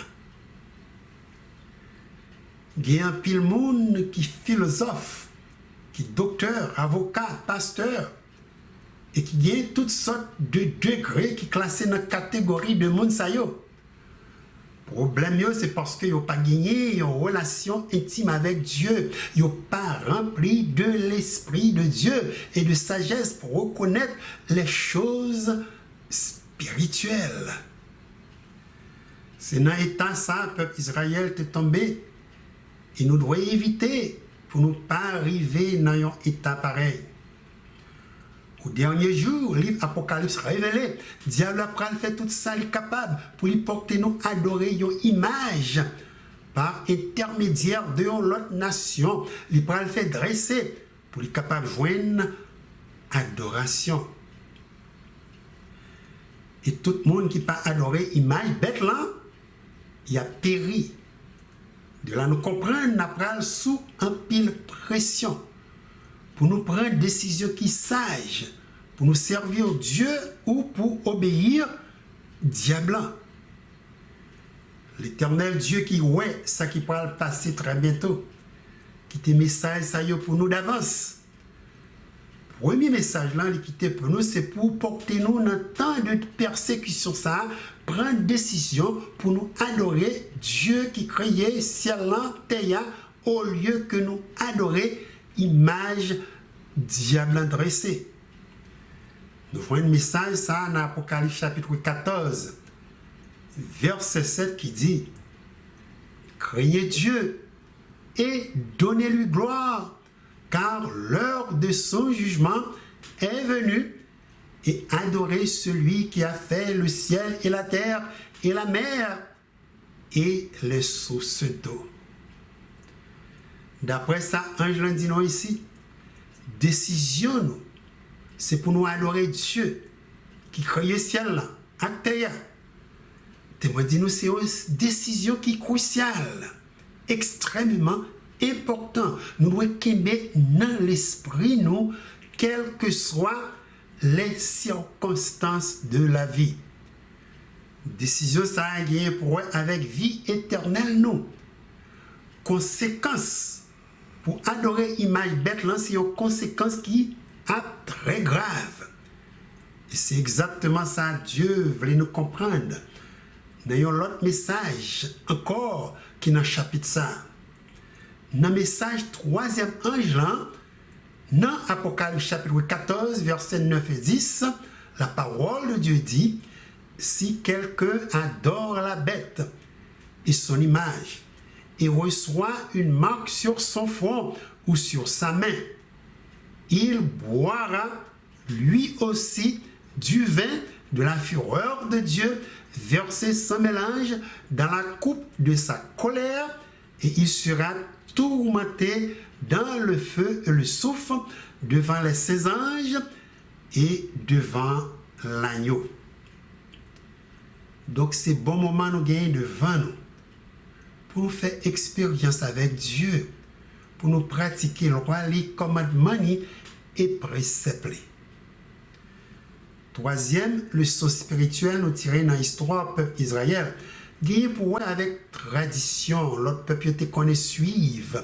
Il y a un pile monde qui philosophe, qui docteur, avocat, pasteur, et qui gagne toutes sortes de degrés qui classés dans la catégorie de monde ça yo. Problème c'est parce qu'ils n'ont pas gagné une relation intime avec Dieu. Ils n'ont pas rempli de l'Esprit de Dieu et de sagesse pour reconnaître les choses spirituelles. C'est dans l'état ça, le peuple Israël est tombé. Et nous devons éviter pour ne pas arriver dans un état pareil. Au dernier jour, le livre Apocalypse révélé, diable après fait tout ça capable pour lui porter nous adorer une image par intermédiaire de l'autre nation. Il prend le fait dresser pour lui capable de joindre adoration. Et tout le monde qui pas adoré image bête là, il a péri. De là nous comprendre après sous un pile pression. Pour nous prendre une décision qui sage, pour nous servir Dieu ou pour obéir diable. L'éternel Dieu qui ouais ça qui va le passer très bientôt, qui te message ça y est pour nous d'avance. Premier message là, qui pour nous, c'est pour porter nous dans le temps de persécution ça, prendre décision pour nous adorer Dieu qui créait ciel là, terre au lieu que nous adorer image diable dressée. Nous voyons un message ça dans Apocalypse chapitre 14, verset 7 qui dit: craignez Dieu et donnez-lui gloire, car l'heure de son jugement est venue, et adorez celui qui a fait le ciel et la terre et la mer et les sources d'eau. D'après ça, Ange dit nous ici, décision nous, c'est pour nous adorer Dieu qui crée le ciel là, à terre. Témoin dit nous, c'est une décision qui est cruciale, extrêmement important. Nous devons qu'aimer dans l'esprit nous, quelles que soient les circonstances de la vie. Décision ça a lien pour avec vie éternelle nous. Conséquence pour adorer image bête là, c'est une conséquence qui est très grave. Et c'est exactement ça Dieu voulait nous comprendre. Dans un autre message encore qui est dans le chapitre ça. Dans le message troisième ange là, dans Apocalypse chapitre 14 versets 9 et 10, la parole de Dieu dit: si quelqu'un adore la bête et son image et reçoit une marque sur son front ou sur sa main, il boira lui aussi du vin de la fureur de Dieu versée sans mélange dans la coupe de sa colère, et il sera tourmenté dans le feu et le soufre devant les saints anges et devant l'agneau. Donc c'est bon moment nous gagner devant nous pour nous faire expérience avec Dieu, pour nous pratiquer le roi, les commandements et préceptes. Troisième leçon spirituelle nous tirée dans l'histoire du peuple Israël. Gagné pour avec tradition, l'autre peuple te connaît suivre,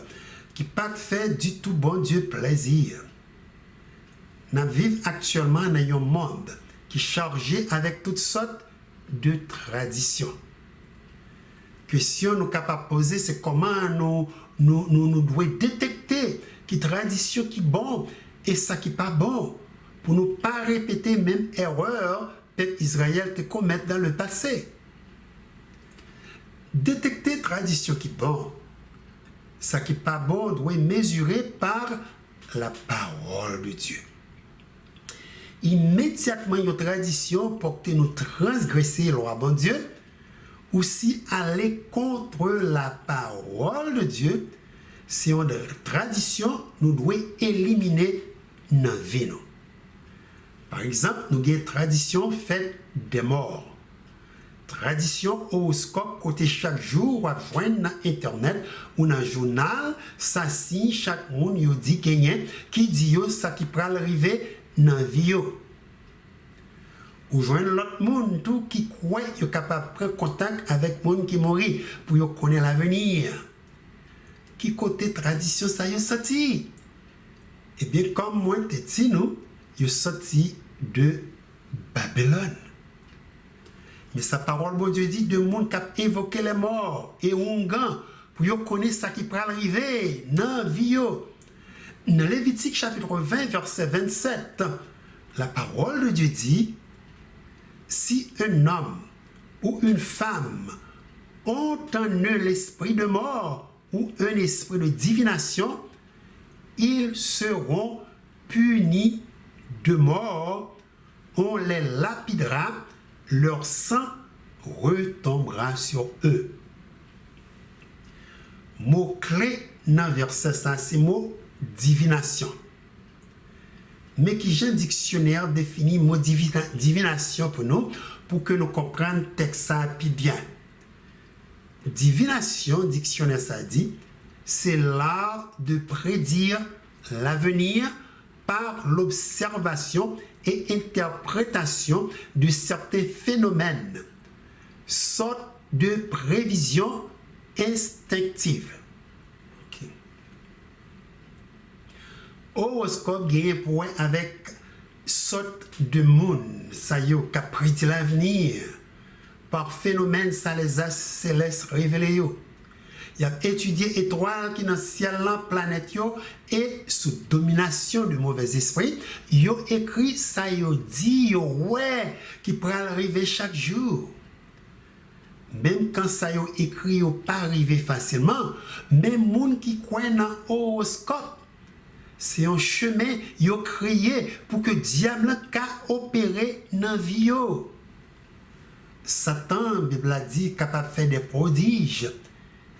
qui pas fait du tout bon Dieu plaisir. Nous vivons actuellement dans un monde qui est chargé avec toutes sortes de traditions. Question nous capable de poser, c'est comment nous devons détecter qui tradition qui est bon et ça qui n'est pas bon, pour ne pas répéter même erreur que Israël te commettre dans le passé. Détecter tradition qui est bon, ça qui n'est pas bon doit mesurer par la parole de Dieu. Immédiatement, une tradition pour que nous transgresser la loi de Dieu, ou si aller contre la parole de Dieu, c'est une tradition nous devons éliminer dans la vie. Par exemple, nous avons une tradition faite des morts. Tradition horoscope côté chaque jour ou à joindre dans internet ou dans journal, ça signe chaque monde yo dit qui dit yo ça qui peut arriver dans la vie. Ou joindre l'autre monde tout qui croit yo capable de prendre contact avec monde qui mourit pour yo connaître l'avenir. Qui côté tradition ça yo sorti? Eh bien comme moi te dit nous, yo sorti de Babylone. Mais sa parole, bon Dieu dit, de monde qui a évoqué les morts et ongan pour yo connaître ça qui peut arriver dans la vie. Dans Lévitique chapitre 20, verset 27, la parole de Dieu dit, si un homme ou une femme ont en eux l'esprit de mort ou un esprit de divination, ils seront punis de mort, on les lapidera, leur sang retombera sur eux. Mot-clé dans le verset, ça, c'est mot divination. Mais qui j'ai un dictionnaire défini mot divination pour nous, pour que nous comprenions le texte ça puis bien. Divination, dictionnaire ça dit, c'est l'art de prédire l'avenir par l'observation et interprétation de certains phénomènes, sorte de prévision instinctive. Okay. Horoscope gagne point avec sorte de monde, ça y est, qui prédit l'avenir. Par phénomène, ça les a célestes révélés. Il a étudié étoiles qui dans le ciel, la planète, et sous domination du mauvais esprit, il a écrit ça, il a dit, ouais, qui pourrait arriver chaque jour. Même quand ça a écrit, il n'a pas arrivé facilement, même les gens qui croient dans l'horoscope, c'est un chemin, il a créé pour que le diable ait opéré dans la vie. Satan, la Bible a dit, capable de faire des prodiges.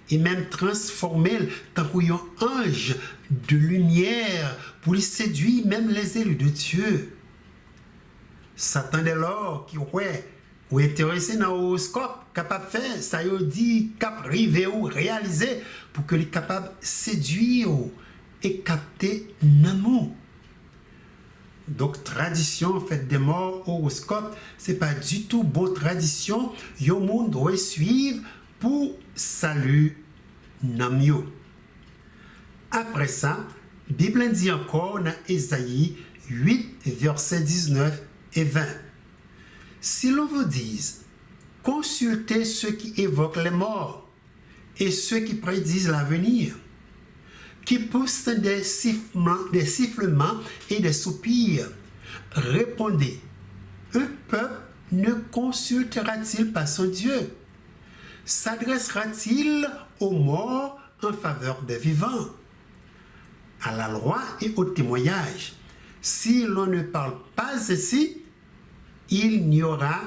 Et même transformer tant qu'un ange de lumière pour lui séduire même les élus de Dieu. Satan dès lors qui ou intéressé dans l'horoscope, capable de faire, ça y dit, capable de ou réaliser pour que les capable de séduire et capter l'amour. Donc tradition faite des morts, horoscope, c'est pas du tout bonne tradition. Yo monde doit suivre pour salut Namyo. Après ça, la Bible dit encore dans Ésaïe 8, versets 19 et 20. Si l'on vous dise, consultez ceux qui évoquent les morts et ceux qui prédisent l'avenir, qui poussent des sifflements et des soupirs, répondez, un peuple ne consultera-t-il pas son Dieu? S'adressera-t-il aux morts en faveur des vivants? À la loi et au témoignage. Si l'on ne parle pas ainsi, il n'y aura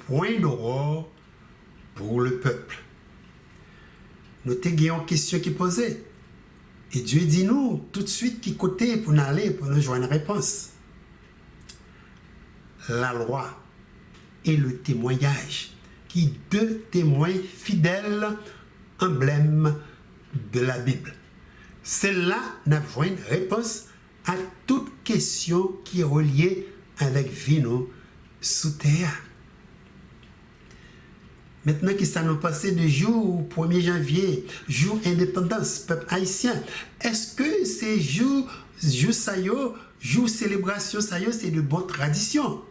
point d'aurore pour le peuple. Notez qu'il y a une question qui est posée. Et Dieu dit nous tout de suite qui côté pour nous aller, pour nous joindre une réponse. La loi et le témoignage, qui deux témoins fidèles, emblèmes de la Bible. C'est là nous avons une réponse à toute question qui est reliée avec Vino sous terre. Maintenant que ça nous passé de jour 1er janvier, jour indépendance, peuple haïtien, est-ce que ces jours ça y est, jour célébration ça y est, c'est de bonnes traditions?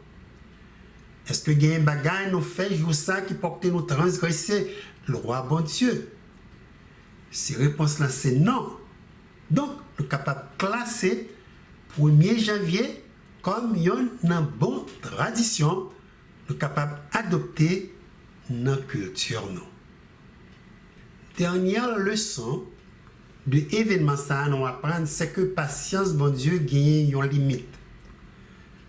Est-ce que il y a un bagage nous fait jour ça qui porte nous transgresser le roi bon Dieu? Si réponse là c'est non. Donc, nous sommes capables de classer 1er janvier comme une bonne tradition, nous sommes capables d'adopter notre culture. Dernière leçon de l'événement ça nous apprendre, c'est que patience, bon Dieu, gagne une limite.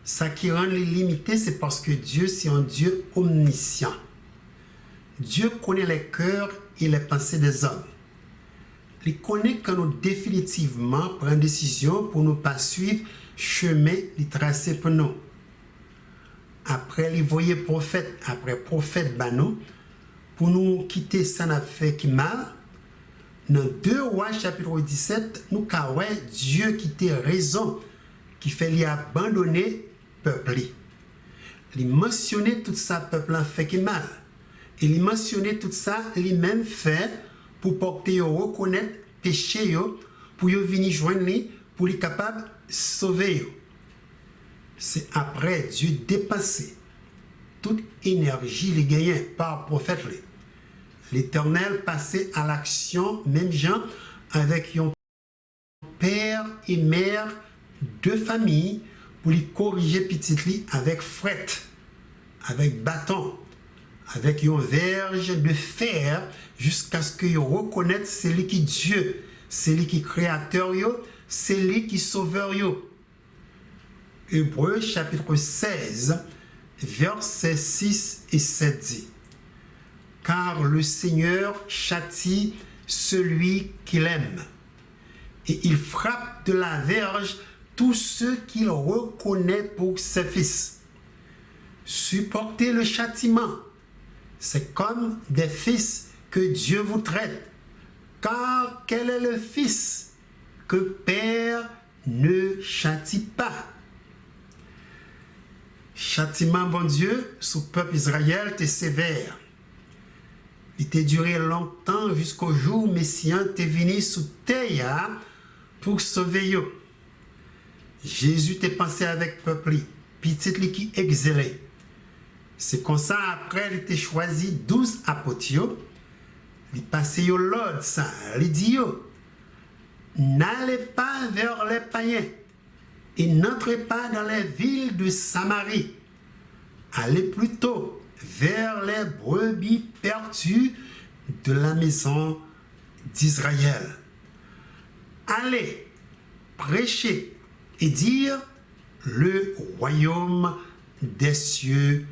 Ça qui rend les limités, c'est parce que Dieu, c'est un Dieu omniscient. Dieu connaît les cœurs et les pensées des hommes. Il connaît quand nous définitivement prenons décision pour ne pas suivre le chemin qu'il tracé pour nous. Après, il voyait prophète après prophète nous, pour nous quitter ça n'a fait qui mal. Dans 2 Rois chapitre 17, nous avons Dieu qui était raison, qui fait lui abandonner le peuple. Il mentionnait tout ça, peuple a fait qui mal. Et il mentionnait tout ça, lui-même fait pour porter reconnaître péché, pour venir joindre lui, pour lui capable de sauver. C'est après Dieu dépassé toute énergie les gagnait par prophète. L'Éternel passait à l'action, même gens, avec un père et mère de famille pour lui corriger petit lit avec fret, avec bâton, avec une verge de fer jusqu'à ce qu'il reconnaisse c'est lui qui Dieu, c'est lui qui créateur, c'est lui qui sauveur. Hébreux chapitre 16, versets 6 et 7 dit: Car le Seigneur châtie celui qu'il aime, et il frappe de la verge tous ceux qu'il reconnaît pour ses fils. Supportez le châtiment, c'est comme des fils que Dieu vous traite, car quel est le fils que Père ne châtie pas? Châtiment, bon Dieu, sous le peuple Israël, était sévère. Il était duré longtemps jusqu'au jour où Messie était venu sous terre pour sauver eux. Jésus était pensé avec le peuple, petit qui exilé. C'est comme ça, après, il était choisi 12 apôtres. Il passait au l'ordre, ça. Il dit, n'allez pas vers les païens et n'entrez pas dans les villes de Samarie. Allez plutôt vers les brebis perdues de la maison d'Israël. Allez prêcher et dire: le royaume des cieux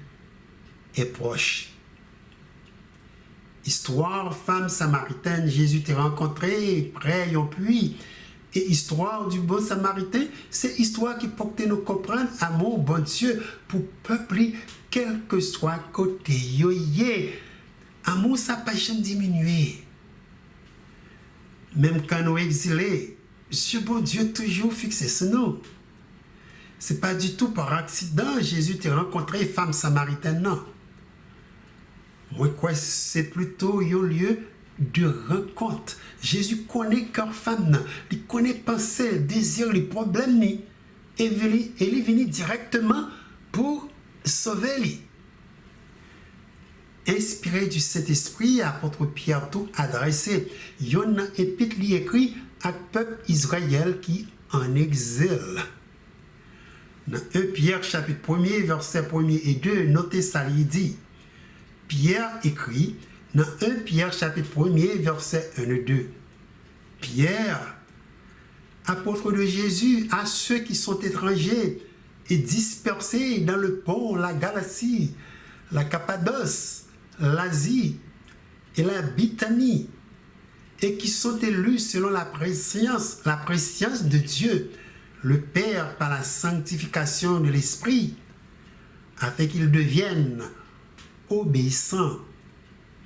est proche. Histoire femme samaritaine, Jésus t'a rencontré près d'un puits. Et histoire du bon samaritain, c'est histoire qui porte nous comprendre amour bon Dieu pour peuple, quel que soit côté yoye. Amour ça pas jamais diminuer. Même quand nous exilés, Monsieur bon Dieu toujours fixé sur nous. C'est pas du tout par accident Jésus t'a rencontré femme samaritaine, non. Moi, quoi, c'est plutôt un lieu de rencontre. Jésus connaît cœur femme, il connaît pensée, le désir, les problèmes, et il est venu directement pour sauver lui. Inspiré du Saint-Esprit, l'apôtre Pierre tout adressé, il y a un épître lui écrit à peuple Israël qui en exil. Dans 1 Pierre chapitre 1er, verset 1er et 2, notez ça, il dit: Pierre écrit dans 1 Pierre chapitre 1er, verset 1 et 2. Pierre, apôtre de Jésus, à ceux qui sont étrangers et dispersés dans le pont, la Galatie, la Cappadoce, l'Asie et la Bithynie, et qui sont élus selon la préscience de Dieu, le Père, par la sanctification de l'Esprit, afin qu'ils deviennent obéissants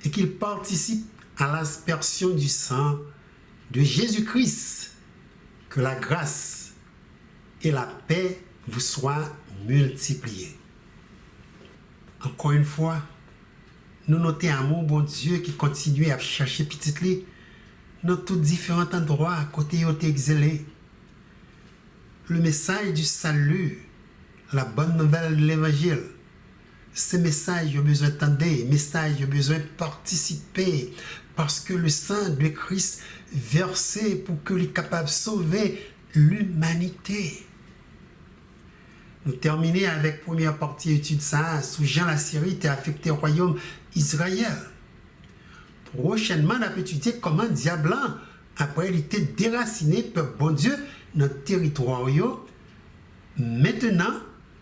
et qu'ils participent à l'aspersion du sang de Jésus-Christ. Que la grâce et la paix vous soient multipliées. Encore une fois, nous notons un mot bon Dieu qui continue à chercher petit lit dans tous différents endroits à côté où exilé. Le message du salut, la bonne nouvelle de l'évangile, ce message a besoin d'entendre, message a besoin de participer, parce que le sang de Christ versé pour qu'il soit capable de sauver l'humanité. Nous terminons avec la première partie étude ça, sous Jean la Syrie était affecté au royaume Israël. Prochainement, on va étudier comment diable, après il était déraciné peuple bon Dieu dans le territoire. Maintenant,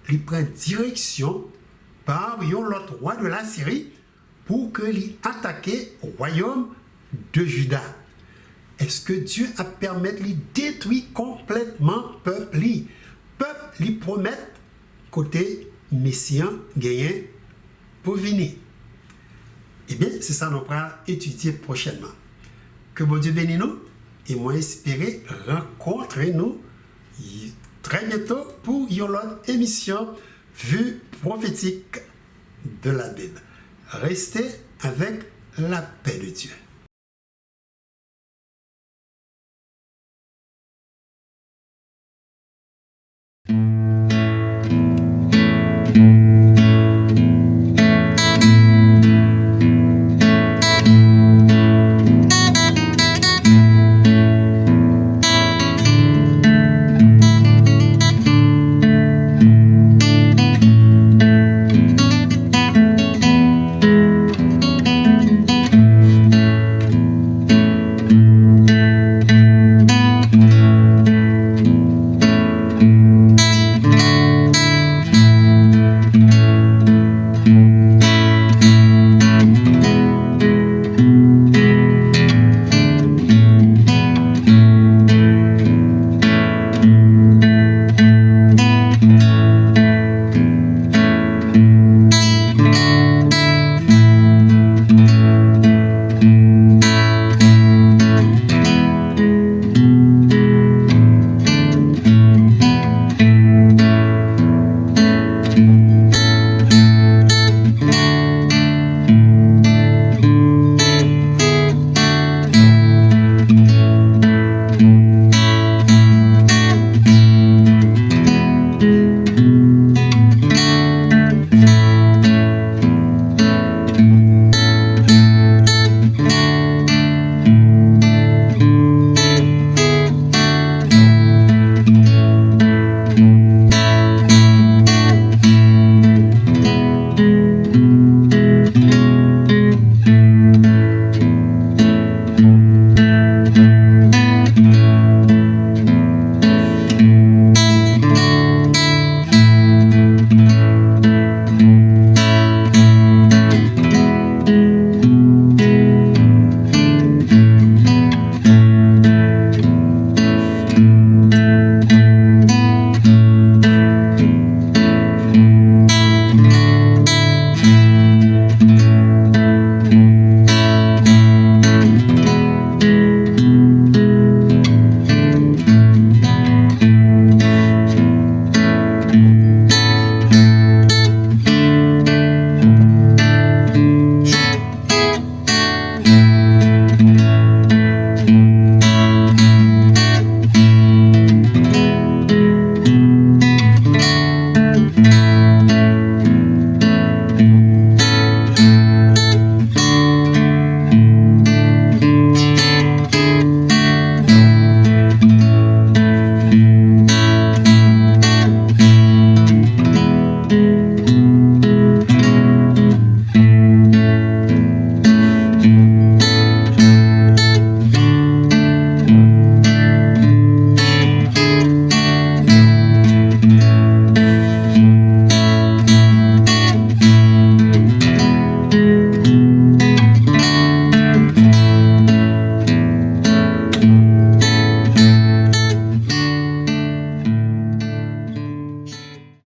il prend direction par l'autre roi de la Syrie pour qu'il attaque le royaume de Juda. Est-ce que Dieu a permis de détruire complètement le peuple? Le peuple lui promet côté messian gagné pour venir. Eh bien, c'est ça que nous allons étudier prochainement. Que bon Dieu bénisse nous et moi espérer rencontrer nous très bientôt pour une autre émission Vue prophétique de la Bible. Restez avec la paix de Dieu.